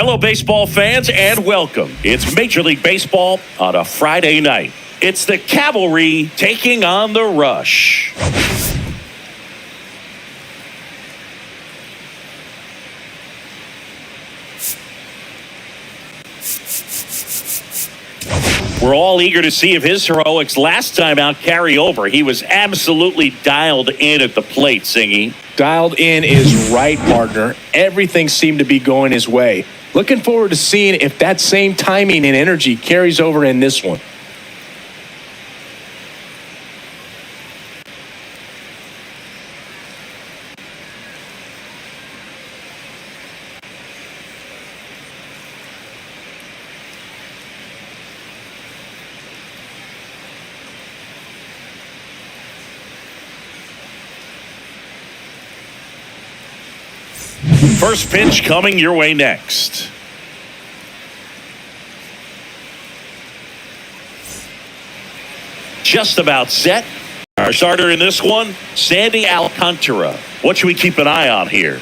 Hello, baseball fans, and welcome. It's Major League Baseball on a Friday night. It's the Cavalry taking on the Rush. We're all eager to see if his heroics last time out carry over. He was absolutely dialed in at the plate, Singy. Dialed in is right, partner. Everything seemed to be going his way. Looking forward to seeing if that same timing and energy carries over in this one. First pitch coming your way next. Just about set. Our starter in this one, Sandy Alcantara. What should we keep an eye on here?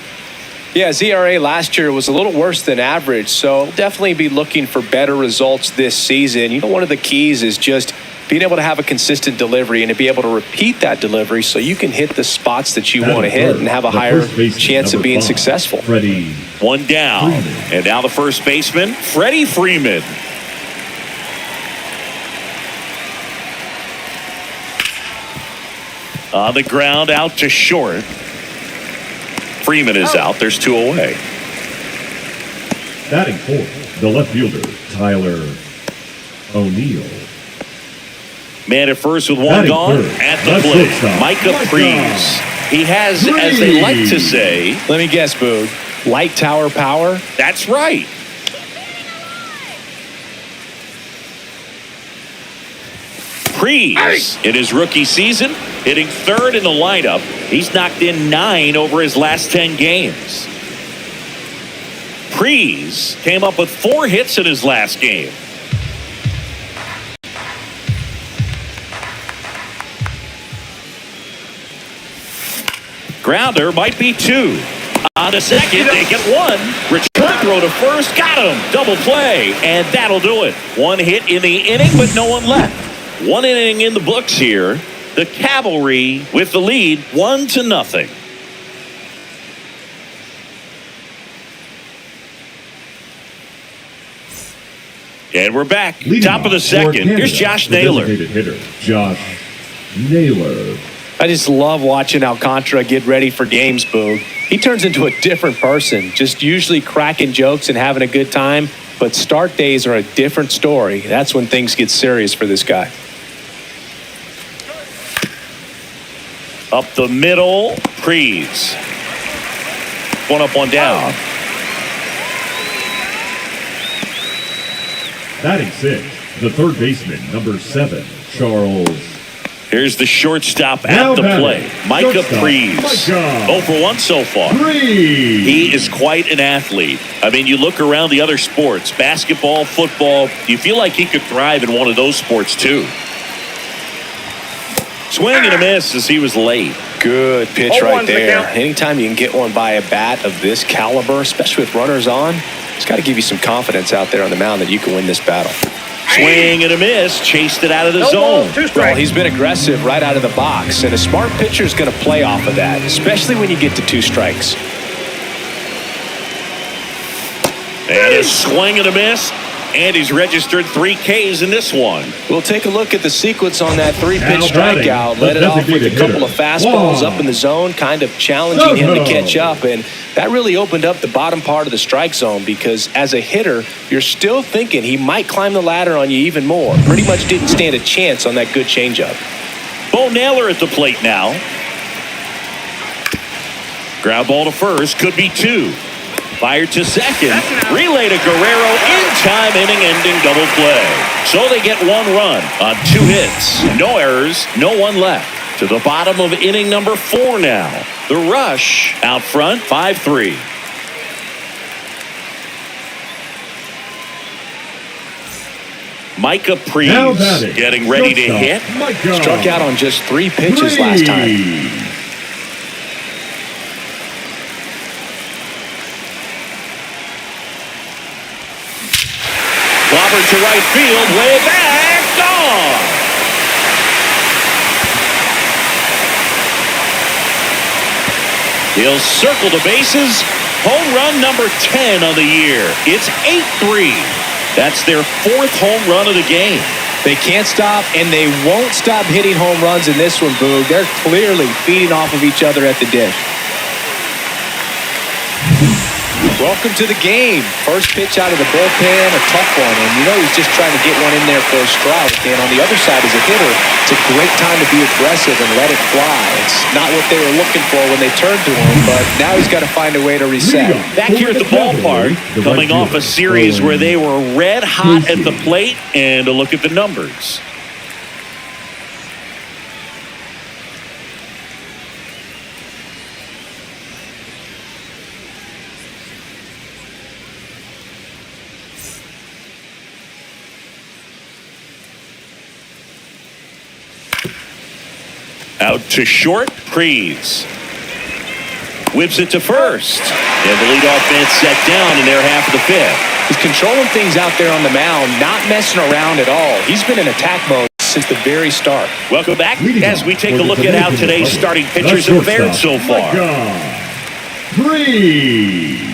Yeah, his ERA last year was a little worse than average, so definitely be looking for better results this season. You know, one of the keys is just being able to have a consistent delivery and to be able to repeat that delivery so you can hit the spots that you want to hit and have a higher chance of being successful. Freddie. One down. And now the first baseman, Freddie Freeman. On the ground, out to short. Freeman is out. There's two away. Batting fourth, the left fielder, Tyler O'Neill. Man at first with one gone. At the plate, Micah Prees. He has, as they like to say... Let me guess, Boog. Light tower power? That's right. Prees, in his rookie season, hitting third in the lineup. He's knocked in 9 over his last 10 games. Prees came up with 4 hits in his last game. Grounder might be 2. On to second, they get 1. Return throw to first, got him. Double play, and that'll do it. 1 hit in the inning, but no one left. 1 inning in the books here. The Cavalry with the lead, 1-0. And we're back. Top of the second. Here's Josh Naylor. Hitter, Josh Naylor. I just love watching Alcantara get ready for games, Boog. He turns into a different person, just usually cracking jokes and having a good time. But start days are a different story. That's when things get serious for this guy. Up the middle, Prees. 1 up, 1 down. Batting sixth, the third baseman, number 7, Charles. Here's the shortstop at the plate, Micah Prees. 0 for 1 so far. He is quite an athlete. I mean, you look around the other sports, basketball, football, you feel like he could thrive in one of those sports too. Swing and a miss as he was late. Good pitch right there. Anytime you can get one by a bat of this caliber, especially with runners on, it's got to give you some confidence out there on the mound that you can win this battle. Swing and a miss, chased it out of the zone. Well, he's been aggressive right out of the box, and a smart pitcher is going to play off of that, especially when you get to 2 strikes. And a swing and a miss. And he's registered 3 Ks in this one. We'll take a look at the sequence on that 3-pitch strikeout. Let it off with a couple of fastballs up in the zone, kind of challenging him to catch up. And that really opened up the bottom part of the strike zone because as a hitter, you're still thinking he might climb the ladder on you even more. Pretty much didn't stand a chance on that good changeup. Bo Naylor at the plate now. Ground ball to first, could be 2. Fired to second. Relay to Guerrero in time, inning-ending double play. So they get 1 run on 2 hits. No errors, no one left. To the bottom of inning number 4 now. The Rush out front, 5-3. Micah Prees getting ready to hit. Struck out on just 3 pitches last time. Clobbered to right field, way back, gone. He'll circle the bases. Home run number 10 on the year. It's 8-3. That's their 4th home run of the game. They can't stop, and they won't stop hitting home runs in this one, Boog. They're clearly feeding off of each other at the dish. Welcome to the game. First pitch out of the bullpen, a tough one. And you know he's just trying to get one in there for a strike. And on the other side, as a hitter, it's a great time to be aggressive and let it fly. It's not what they were looking for when they turned to him, but now he's got to find a way to reset. Back here at the ballpark, coming off a series where they were red hot at the plate, and a look at the numbers. Out to short, Prees. Whips it to first. And the leadoff man set down in their half of the 5th. He's controlling things out there on the mound, not messing around at all. He's been in attack mode since the very start. Welcome back as we take a look at how today's starting pitchers have fared so far. Prees.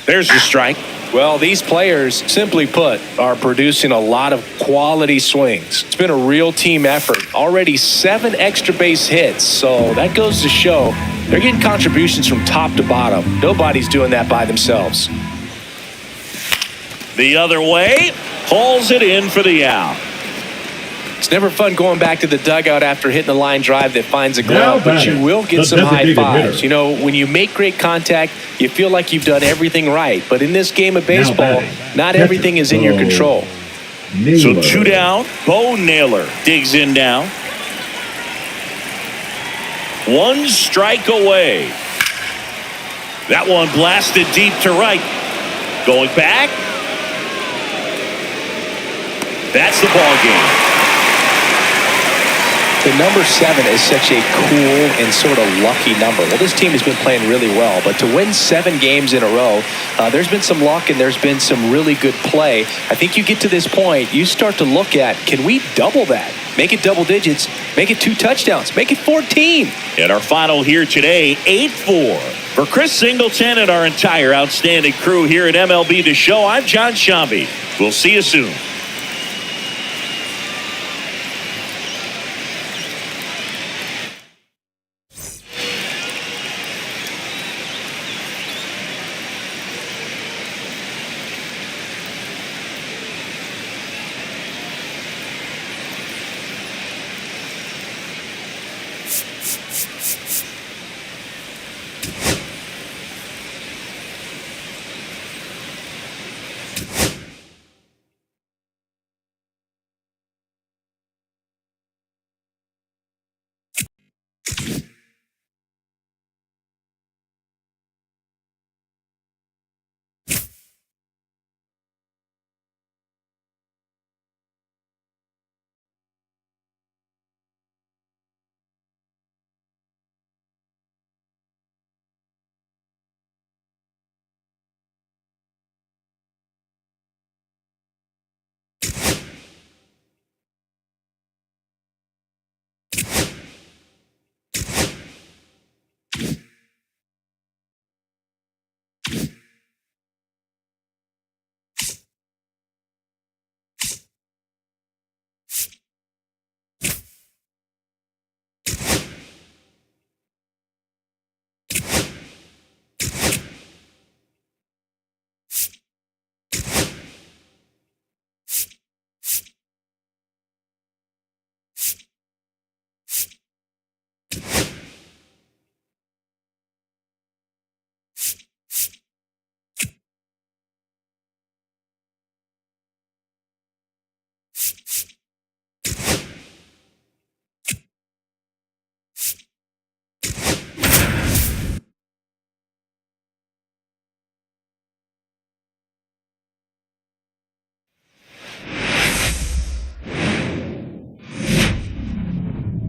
There's the strike. Well, these players, simply put, are producing a lot of quality swings. It's been a real team effort. Already 7 extra base hits, so that goes to show they're getting contributions from top to bottom. Nobody's doing that by themselves. The other way, hauls it in for the out. It's never fun going back to the dugout after hitting a line drive that finds a glove, but you will get some high fives. You know, when you make great contact, you feel like you've done everything right. But in this game of baseball, not everything is in your control. So 2 down, Bo Naylor digs in now. 1 strike away. That one blasted deep to right. Going back. That's the ball game. The number 7 is such a cool and sort of lucky number. Well, this team has been playing really well, but to win 7 games in a row, there's been some luck and there's been some really good play. I think you get to this point, you start to look at, can we double that? Make it double digits, make it 2 touchdowns, make it 14. And our final here today, 8-4. For Chris Singleton and our entire outstanding crew here at MLB The Show, I'm John Shambi. We'll see you soon.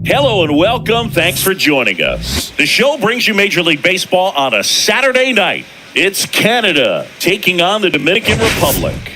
Hello and welcome. Thanks for joining us. The show brings you Major League Baseball on a Saturday night. It's Canada taking on the Dominican Republic.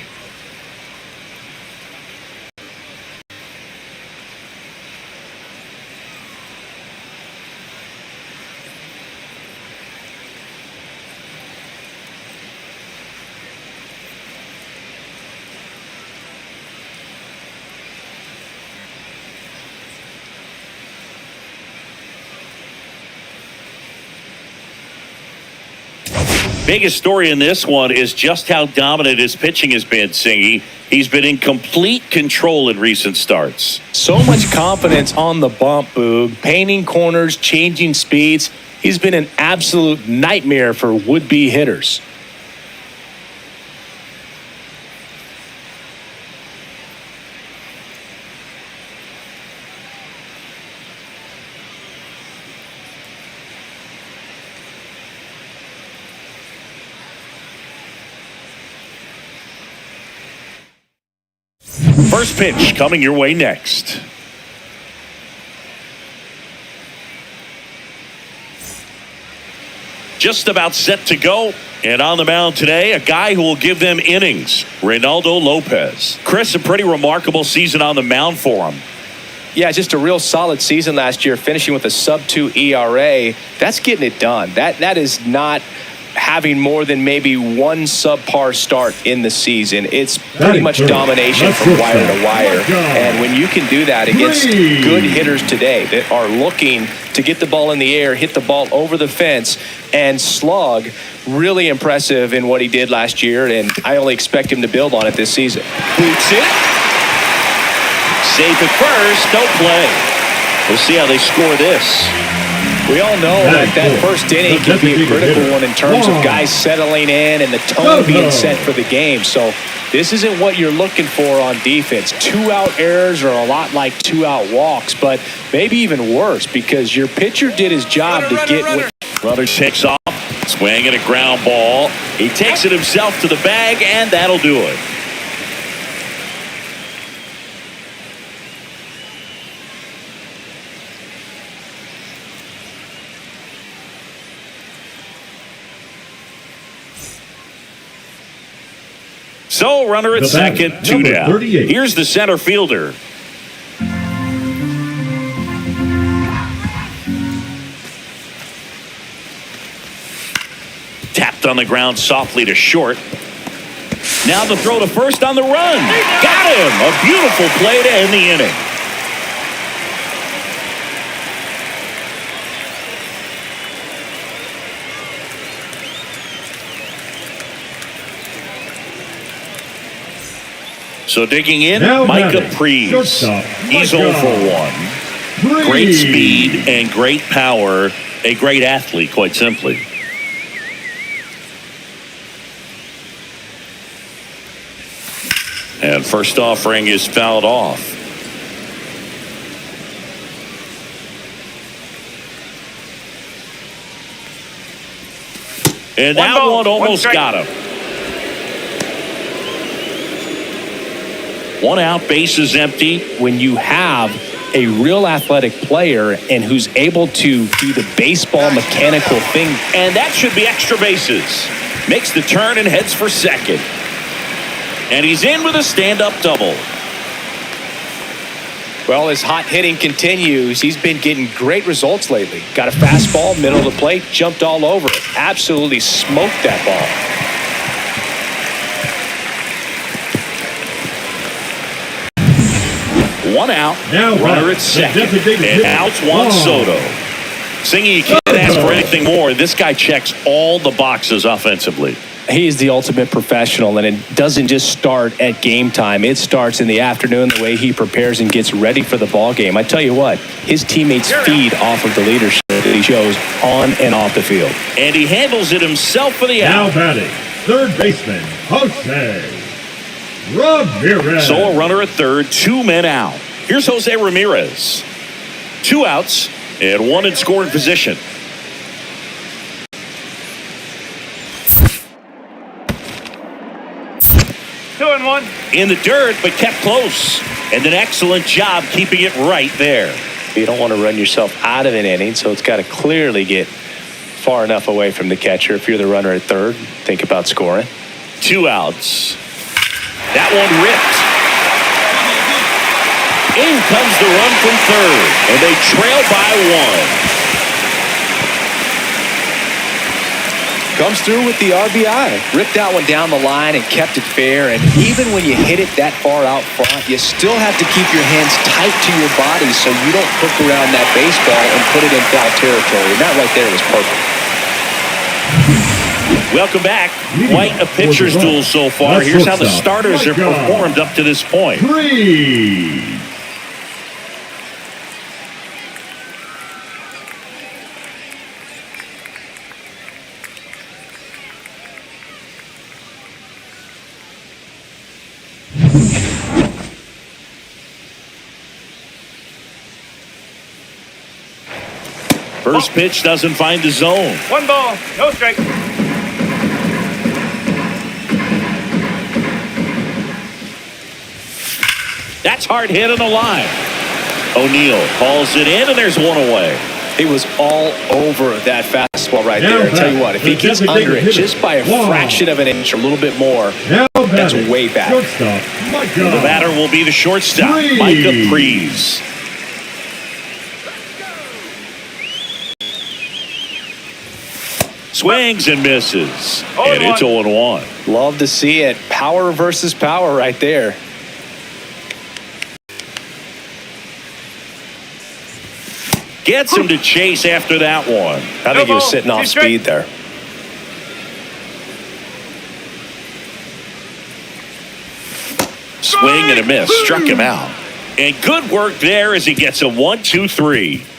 Biggest story in this one is just how dominant his pitching has been, Singy. He's been in complete control in recent starts. So much confidence on the bump, Boog. Painting corners, changing speeds. He's been an absolute nightmare for would-be hitters. First pitch coming your way next. Just about set to go. And on the mound today, a guy who will give them innings, Reynaldo Lopez. Chris, a pretty remarkable season on the mound for him. Yeah, just a real solid season last year, finishing with a sub-2 ERA. That's getting it done. That is not having more than maybe one subpar start in the season. It's pretty much domination from wire to wire. And when you can do that against good hitters today that are looking to get the ball in the air, hit the ball over the fence, and slug, really impressive in what he did last year. And I only expect him to build on it this season. Boots it. Safe at first. No play. We'll see how they score this. We all know that first inning can be a critical one in terms of guys settling in and the tone being set for the game. So this isn't what you're looking for on defense. 2-out errors are a lot like 2-out walks, but maybe even worse because your pitcher did his job to get what. Runner takes off, swinging a ground ball. He takes it himself to the bag, and that'll do it. So, runner at second, 2 down. 38. Here's the center fielder. Tapped on the ground softly to short. Now the throw to first on the run. Got him! A beautiful play to end the inning. So digging in, Micah Prees. He's 0 for 1. Great speed and great power. A great athlete, quite simply. And first offering is fouled off. And that one almost got him. 1 out, base is empty. When you have a real athletic player and who's able to do the baseball mechanical thing. And that should be extra bases. Makes the turn and heads for second. And he's in with a stand-up double. Well, his hot hitting continues. He's been getting great results lately. Got a fastball, middle of the plate, jumped all over it. Absolutely smoked that ball. One out, runner at second, and outs Juan Soto. Singy, you can't ask for anything more. This guy checks all the boxes offensively. He is the ultimate professional, and it doesn't just start at game time. It starts in the afternoon, the way he prepares and gets ready for the ball game. I tell you what, his teammates feed off of the leadership that he shows on and off the field. And he handles it himself for the out. Now batting, third baseman, Jose Ramirez. So a runner at third, 2 men out. Here's Jose Ramirez. 2 outs and 1 in scoring position. Two and one. In the dirt, but kept close. And an excellent job keeping it right there. You don't want to run yourself out of an inning, so it's got to clearly get far enough away from the catcher. If you're the runner at third, think about scoring. 2 outs. That one ripped. In comes the run from third, and they trail by 1. Comes through with the RBI. Ripped that one down the line and kept it fair. And even when you hit it that far out front, you still have to keep your hands tight to your body so you don't hook around that baseball and put it in foul territory. And that right there was perfect. Welcome back. Quite a pitcher's duel so far. Here's how the starters have performed up to this point. 3. First pitch doesn't find the zone. 1 ball, no strike. That's hard hit on the line. O'Neill calls it in, and there's 1 away. He was all over that fastball right there. I tell you what, if he gets under it just by a fraction of an inch, a little bit more, that's way back. The batter will be the shortstop, Micah Prees. Swings and misses, and it's 0-1. Love to see it. Power versus power right there. Gets him to chase after that one. I think he was sitting off speed there. Swing and a miss. Struck him out. And good work there as he gets a 1-2-3.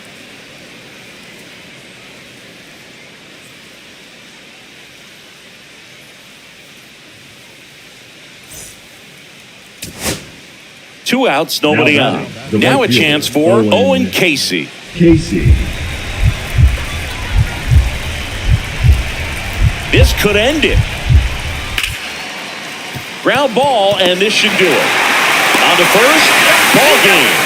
Two outs, nobody on. Now a chance for Owen Casey. This could end it. Ground ball, and this should do it. On to first, ball game.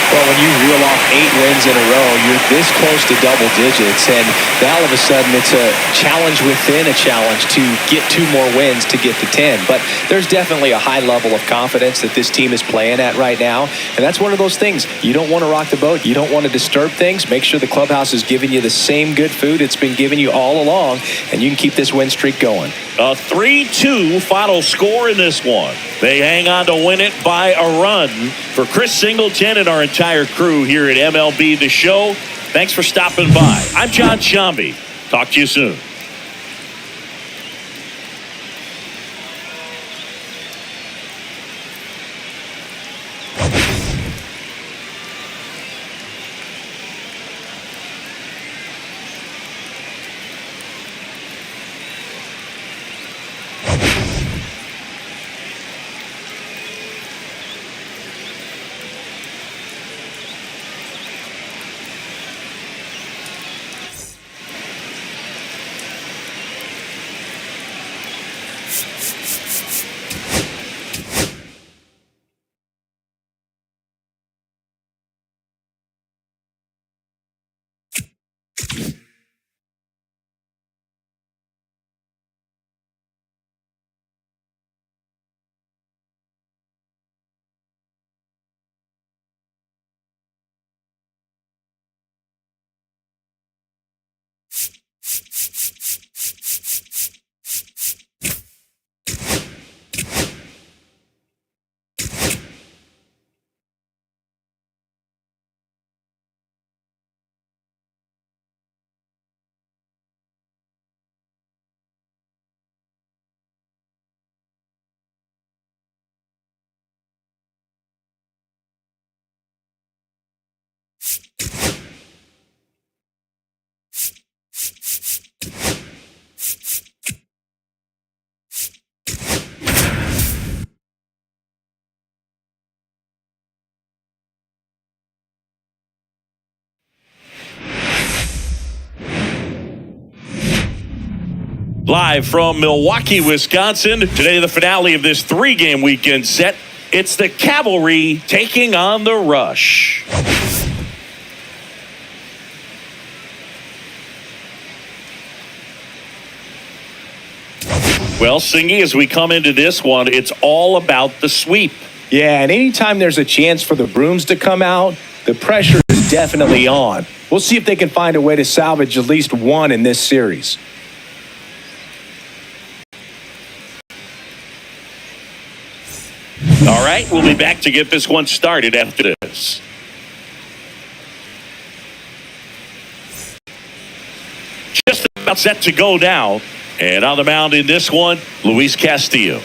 Well, when you reel off 8 wins in a row, you're this close to double digits, and now all of a sudden it's a challenge within a challenge to get 2 more wins to get to 10. But there's definitely a high level of confidence that this team is playing at right now, and that's one of those things. You don't want to rock the boat. You don't want to disturb things. Make sure the clubhouse is giving you the same good food it's been giving you all along, and you can keep this win streak going. A 3-2 final score in this one. They hang on to win it by a run. For Chris Singleton and our entire crew here at MLB The Show, thanks for stopping by. I'm John Shambi. Talk to you soon. Live from Milwaukee, Wisconsin. Today, the finale of this 3-game weekend set It's the Cavalry taking on the Rush. Well, Singy, as we come into this one, it's all about the sweep. Yeah, and anytime there's a chance for the Brooms to come out, the pressure is definitely on. We'll see if they can find a way to salvage at least one in this series. All right, we'll be back to get this one started after this. Just about set to go now. And on the mound in this one, Luis Castillo.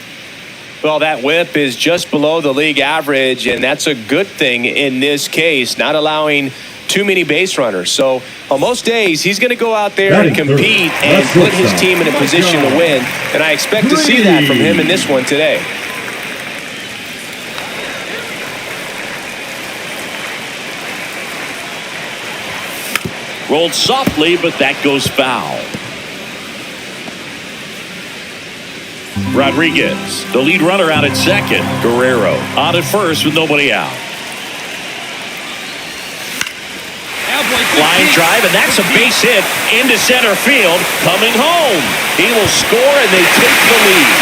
Well, that whip is just below the league average, and that's a good thing in this case, not allowing too many base runners. So on most days, he's going to go out there and compete and put his team in a position to win, and I expect to see that from him in this one today. Rolled softly, but that goes foul. Rodriguez, the lead runner out at second. Guerrero on at first with nobody out. Line drive, and that's a base hit into center field. Coming home. He will score, and they take the lead.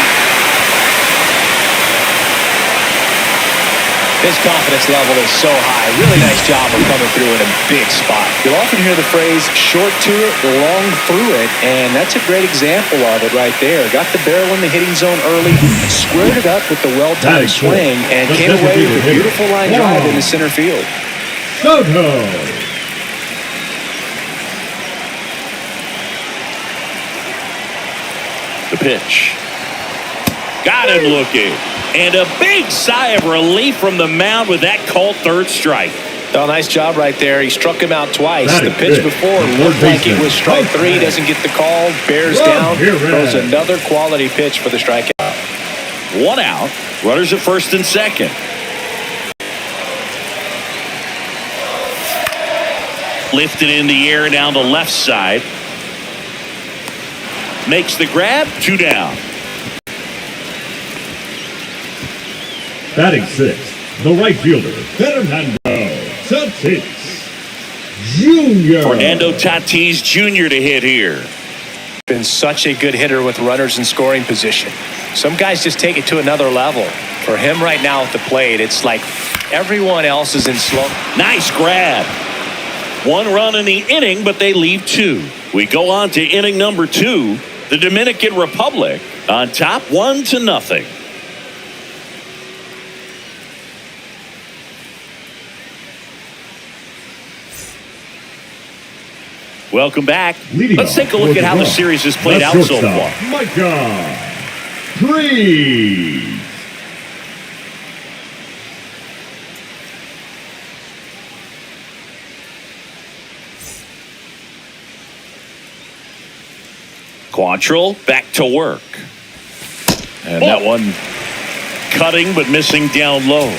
His confidence level is so high. Really nice job of coming through in a big spot. You'll often hear the phrase, short to it, long through it, and that's a great example of it right there. Got the barrel in the hitting zone early, squared it up with the well-timed swing, and came away with a beautiful line drive in the center field. Soto. The pitch. Got him looking. And a big sigh of relief from the mound with that called third strike. Oh, nice job right there. He struck him out twice. The pitch before looked like it was strike three. Doesn't get the call. Bears down. Throws another quality pitch for the strikeout. One out. Runners at first and second. Lifted in the air down the left side. Makes the grab. 2 down. Batting sixth, the right fielder, Fernando Tatis Jr. Fernando Tatis Jr. to hit here. Been such a good hitter with runners in scoring position. Some guys just take it to another level. For him right now at the plate, it's like everyone else is in slow. Nice grab. 1 run in the inning, but they leave 2. We go on to inning number 2. The Dominican Republic on top 1-0. Welcome back. Let's take a look at how the series has played out so far. Micah Freeze. Quantrill back to work. And that one cutting but missing down low.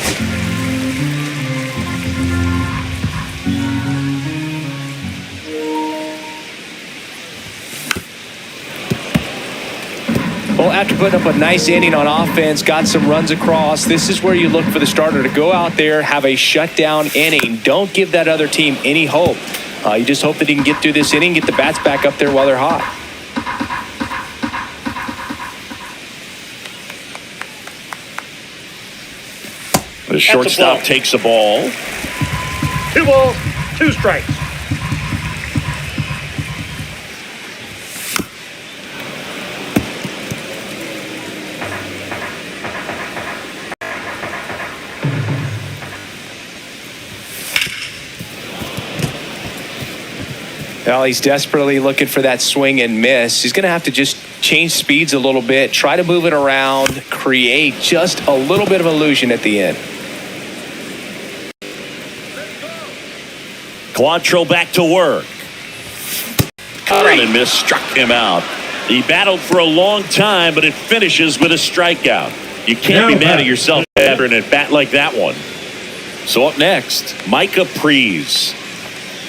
Well, after putting up a nice inning on offense, got some runs across, this is where you look for the starter to go out there, have a shutdown inning. Don't give that other team any hope. You just hope that he can get through this inning, get the bats back up there while they're hot. The shortstop takes a ball. 2 balls, 2 strikes. Well, he's desperately looking for that swing and miss. He's going to have to just change speeds a little bit, try to move it around, create just a little bit of illusion at the end. Quantrill back to work. Caught and missed, struck him out. He battled for a long time, but it finishes with a strikeout. You can't be mad at yourself after an at-bat like that one. So up next, Micah Freeze.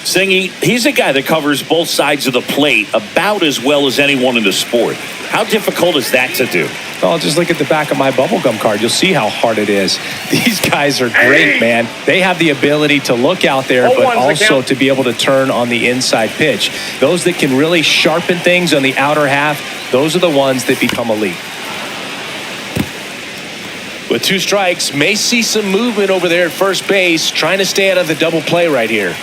Singy, he's a guy that covers both sides of the plate about as well as anyone in the sport. How difficult is that to do? Oh, just look at the back of my bubblegum card. You'll see how hard it is. These guys are great, man. They have the ability to look out there, but also to be able to turn on the inside pitch. Those that can really sharpen things on the outer half, those are the ones that become elite. With 2 strikes, may see some movement over there at first base, trying to stay out of the double play right here.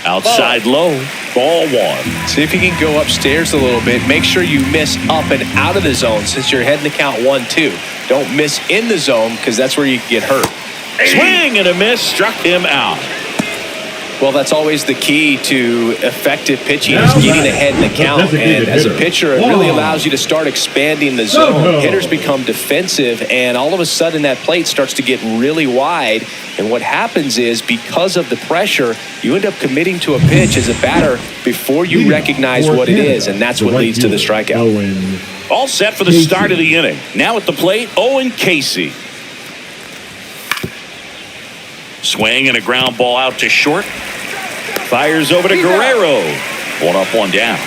Outside low, ball 1. See if you can go upstairs a little bit. Make sure you miss up and out of the zone since you're heading to count 1-2. Don't miss in the zone because that's where you get hurt. Swing and a miss, struck him out. Well, that's always the key to effective pitching is getting ahead in the count. And as a pitcher, it really allows you to start expanding the zone. Hitters become defensive, and all of a sudden that plate starts to get really wide. And what happens is because of the pressure, you end up committing to a pitch as a batter before you recognize what it is, and that's what leads to the strikeout. All set for the start of the inning. Now at the plate, Owen Casey. Swing and a ground ball out to short. Fires over to Guerrero. 1 up, 1 down.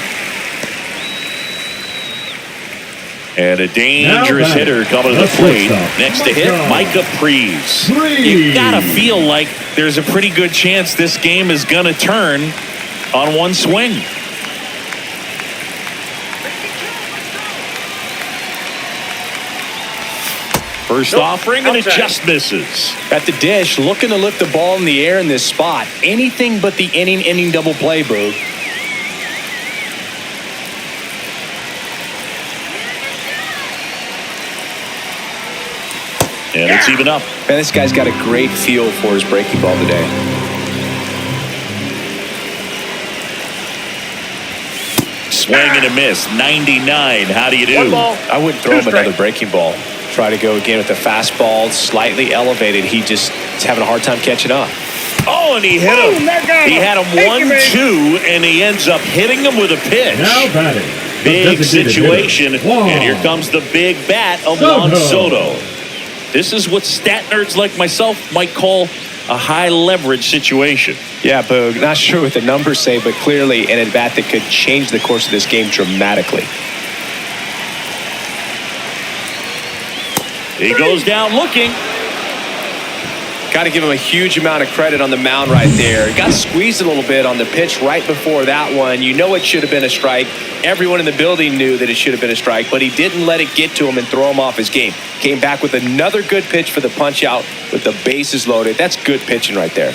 And a dangerous hitter coming to the plate. Next to hit, Micah Prees. You gotta feel like there's a pretty good chance this game is gonna turn on one swing. First offering, and it just misses. At the dish, looking to lift the ball in the air in this spot. Anything but the inning double play, Boog. And it's even up. Man, this guy's got a great feel for his breaking ball today. Swing and a miss. 99. How do you do? I wouldn't throw him another breaking ball. Try to go again with the fastball, slightly elevated. He just is having a hard time catching up. Oh, and he hit him. He had him 1-2, and he ends up hitting him with a pitch. Now batting. Big situation, and here comes the big bat of Juan Soto. This is what stat nerds like myself might call a high leverage situation. Yeah, Boog. Not sure what the numbers say, but clearly an at-bat that could change the course of this game dramatically. He goes down looking. Got to give him a huge amount of credit on the mound right there. Got squeezed a little bit on the pitch right before that one. You know it should have been a strike. Everyone in the building knew that it should have been a strike, but he didn't let it get to him and throw him off his game. Came back with another good pitch for the punch out with the bases loaded. That's good pitching right there.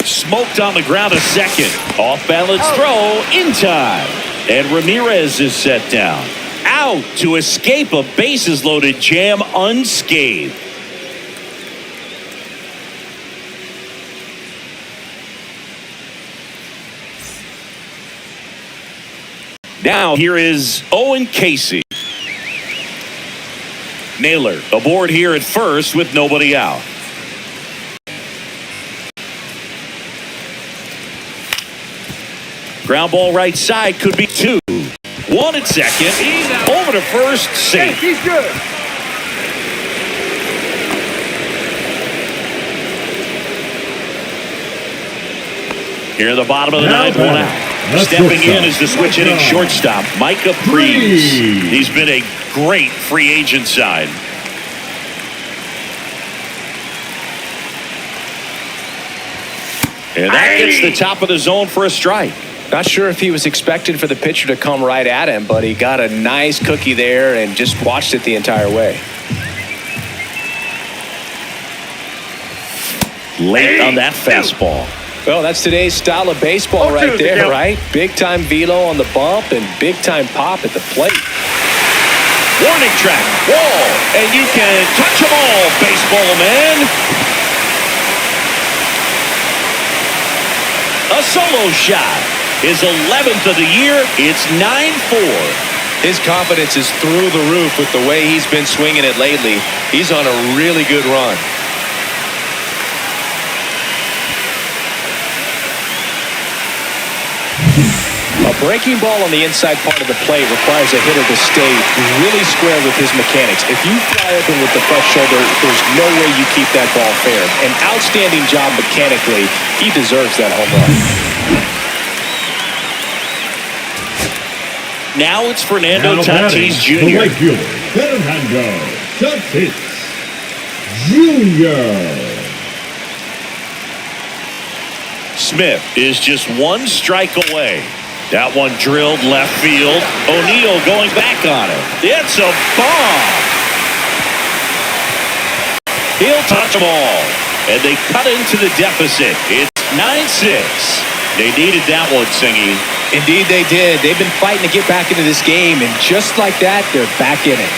Smoked on the ground a second. Off balance throw in time. And Ramirez is set down. Out to escape a bases loaded jam unscathed. Now here is Owen Casey. Naylor aboard here at first with nobody out. Ground ball right side, could be 2. 1 at second. Over to first, safe. He's good. Here at the bottom of the ninth, 1 out. Stepping in is the switch hitting shortstop, Micah Prees. He's been a great free agent sign. And that gets the top of the zone for a strike. Not sure if he was expecting for the pitcher to come right at him, but he got a nice cookie there and just watched it the entire way. Late on that fastball. Well, that's today's style of baseball right there, right? Big-time velo on the bump and big-time pop at the plate. Warning track, wall, and you can touch them all, baseball man. A solo shot. His 11th of the year. It's 9-4. His confidence is through the roof with the way he's been swinging it lately. He's on a really good run. A breaking ball on the inside part of the plate requires a hitter to stay really square with his mechanics. If you fly open with the front shoulder, there's no way you keep that ball fair. An outstanding job mechanically. He deserves that home run. Now it's Fernando Tatis The Jr. right fielder, Fernando Tatis Jr. Smith is just one strike away. That one drilled left field. O'Neill going back on it. It's a bomb. He'll touch them all. And they cut into the deficit. It's 9-6. They needed that one, Singy. Indeed they did. They've been fighting to get back into this game, and just like that, they're back in it.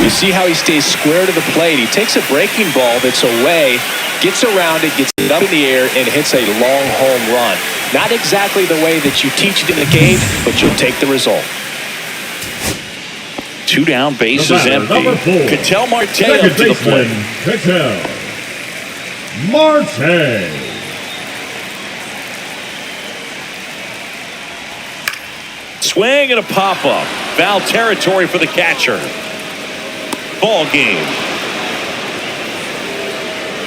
You see how he stays square to the plate. He takes a breaking ball that's away, gets around it, gets it up in the air, and hits a long home run. Not exactly the way that you teach it in the game, but you'll take the result. 2 down, bases empty. Number 4. Ketel Marte Second up to the plate. Ketel Marte. Swing and a pop-up. Foul territory for the catcher. Ball game.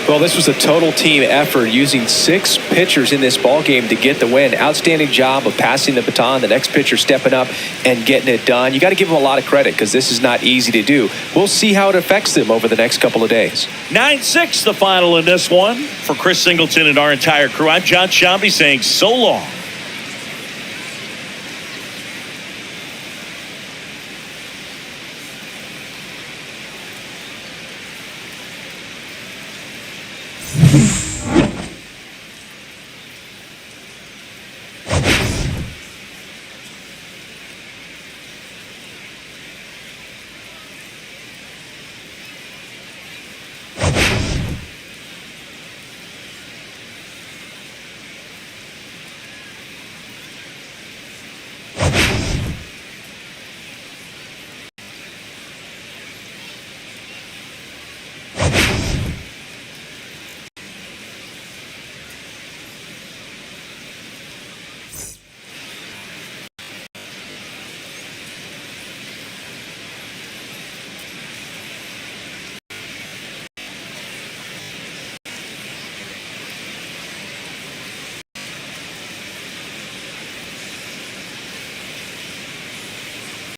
Well, this was a total team effort, using 6 pitchers in this ball game to get the win. Outstanding job of passing the baton, the next pitcher stepping up and getting it done. You got to give them a lot of credit because this is not easy to do. We'll see how it affects them over the next couple of days. 9-6 the final in this one. For Chris Singleton and our entire crew, I'm John Shambi saying so long.